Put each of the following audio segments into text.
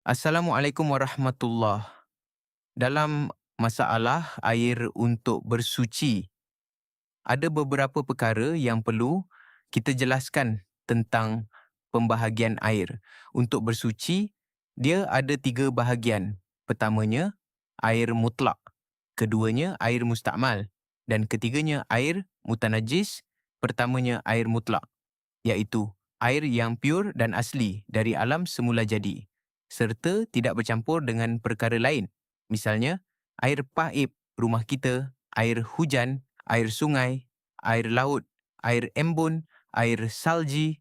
Assalamualaikum warahmatullahi. Dalam masalah air untuk bersuci, ada beberapa perkara yang perlu kita jelaskan tentang pembahagian air. Untuk bersuci, dia ada 3 bahagian. Pertamanya, air mutlak. Keduanya, air mustakmal. Dan ketiganya, air mutanajis. Pertamanya, air mutlak, iaitu air yang pure dan asli dari alam semula jadi, serta tidak bercampur dengan perkara lain. Misalnya, air paip rumah kita, air hujan, air sungai, air laut, air embun, air salji,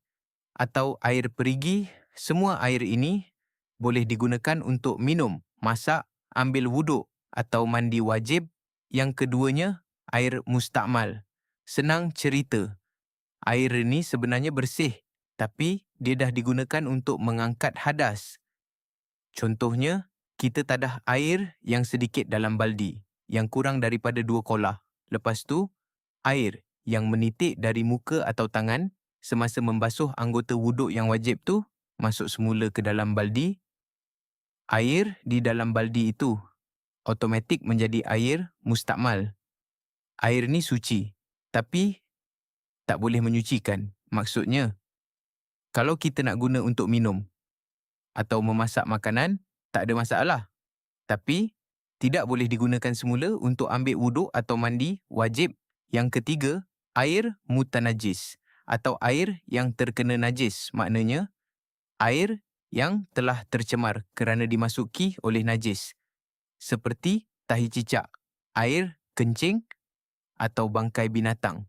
atau air perigi. Semua air ini boleh digunakan untuk minum, masak, ambil wuduk atau mandi wajib. Yang keduanya, air mustakmal. Senang cerita, air ini sebenarnya bersih, tapi dia dah digunakan untuk mengangkat hadas. Contohnya, kita tadah air yang sedikit dalam baldi, yang kurang daripada 2 kolah. Lepas tu, air yang menitik dari muka atau tangan semasa membasuh anggota wuduk yang wajib tu masuk semula ke dalam baldi. Air di dalam baldi itu automatik menjadi air mustakmal. Air ni suci, tapi tak boleh menyucikan. Maksudnya, kalau kita nak guna untuk minum atau memasak makanan, tak ada masalah. Tapi, tidak boleh digunakan semula untuk ambil wuduk atau mandi wajib. Yang ketiga, air mutanajis atau air yang terkena najis. Maknanya, air yang telah tercemar kerana dimasuki oleh najis. Seperti tahi cicak, air kencing atau bangkai binatang.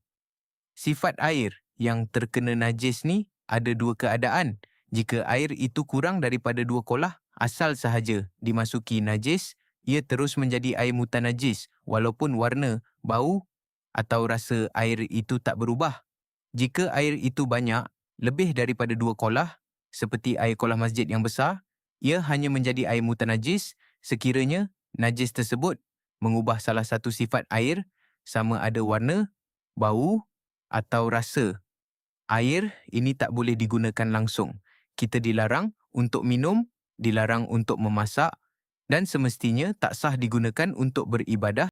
Sifat air yang terkena najis ni ada 2 keadaan. Jika air itu kurang daripada 2 kolah, asal sahaja dimasuki najis, ia terus menjadi air mutanajis walaupun warna, bau atau rasa air itu tak berubah. Jika air itu banyak, lebih daripada 2 kolah, seperti air kolah masjid yang besar, ia hanya menjadi air mutanajis sekiranya najis tersebut mengubah salah satu sifat air, sama ada warna, bau atau rasa. Air ini tak boleh digunakan langsung. Kita dilarang untuk minum, dilarang untuk memasak, dan semestinya tak sah digunakan untuk beribadah